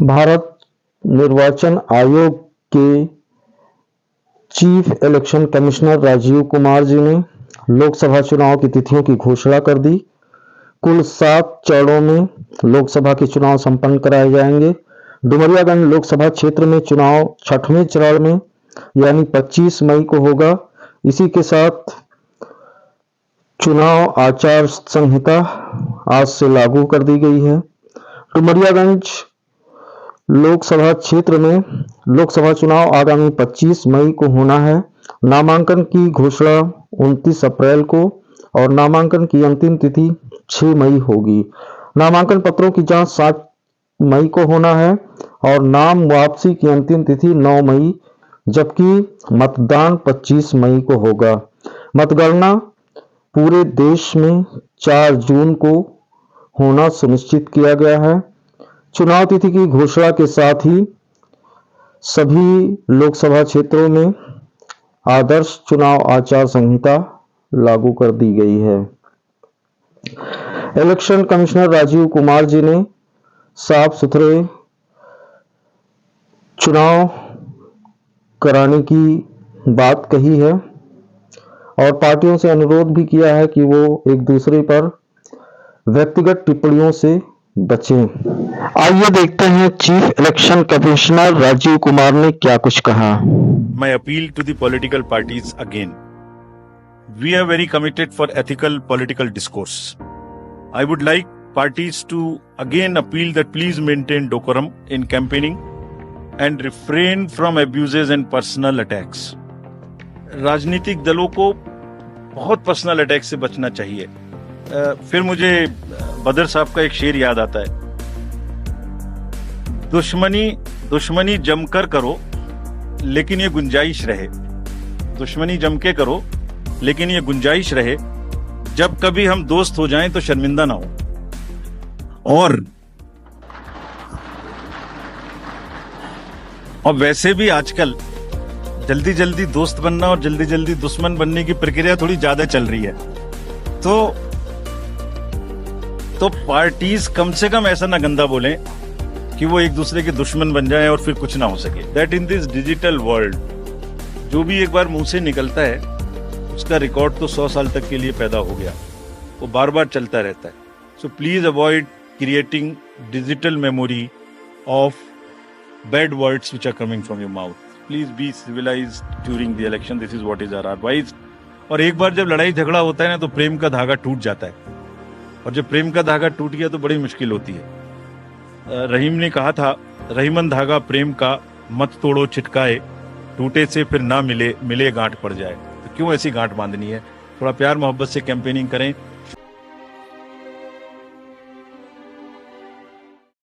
भारत निर्वाचन आयोग के chief election commissioner Rajiv Kumar ji ने लोकसभा चुनाव की तिथियों की घोषणा कर दी। कुल 7 चरणों में लोकसभा के चुनाव संपन्न कराए जाएंगे। डुमरियागंज लोकसभा क्षेत्र में चुनाव 6वें चरण में यानी 25 मई को होगा। इसी के साथ चुनाव आचार संहिता आज से लागू कर दी गई है। डुमरियागंज लोकसभा क्षेत्र में लोकसभा चुनाव आगामी 25 मई को होना है। नामांकन की घोषणा 29 अप्रैल को और नामांकन की अंतिम तिथि 6 मई होगी। नामांकन पत्रों की जांच 7 मई को होना है और नाम वापसी की अंतिम तिथि 9 मई, जबकि मतदान 25 मई को होगा। मतगणना पूरे देश में 4 जून को होना सुनिश्चित किया गया है। चुनाव तिथि की घोषणा के साथ ही सभी लोकसभा क्षेत्रों में आदर्श चुनाव आचार संहिता लागू कर दी गई है। इलेक्शन कमिश्नर राजीव कुमार जी ने साफ सुथरे चुनाव कराने की बात कही है और पार्टियों से अनुरोध भी किया है कि वो एक दूसरे पर व्यक्तिगत टिप्पणियों से बचें। आइए देखते हैं chief election commissioner Rajiv Kumar ने क्या कुछ कहा। My appeal to the political parties again. We are very committed for ethical political discourse. I would like parties to again appeal that please maintain decorum in campaigning and refrain from abuses and personal attacks. राजनीतिक दलों को बहुत personal attack से बचना चाहिए। फिर मुझे बदर साहब का एक शेर याद आता है, दुश्मनी जमकर करो लेकिन ये गुंजाइश रहे। दुश्मनी जम के करो लेकिन ये गुंजाइश रहे, जब कभी हम दोस्त हो जाएं तो शर्मिंदा ना हो। और वैसे भी आजकल जल्दी जल्दी दोस्त बनना और जल्दी जल्दी दुश्मन बनने की प्रक्रिया थोड़ी ज्यादा चल रही है। तो पार्टीज कम से कम ऐसा ना गंदा बोलें कि वो एक दूसरे के दुश्मन बन जाएं और फिर कुछ ना हो सके। That in this digital world जो भी एक बार मुंह से निकलता है उसका रिकॉर्ड तो 100 साल तक के लिए पैदा हो गया, वो बार बार चलता रहता है। So please avoid creating digital memory of bad words which are coming from your mouth. Please be civilised during the election, this is what is our advice. और एक बार जब लड़ाई झगड़ा होता है ना तो प्रेम का धागा टूट जाता है, और जब प्रेम का धागा टूट गया तो बड़ी मुश्किल होती है। रहीम ने कहा था, रहीमन धागा प्रेम का मत तोड़ो छिटकाए, टूटे से फिर ना मिले गांठ पड़ जाए। तो क्यों ऐसी गांठ बांधनी है? थोड़ा प्यार मोहब्बत से कैंपेनिंग करें।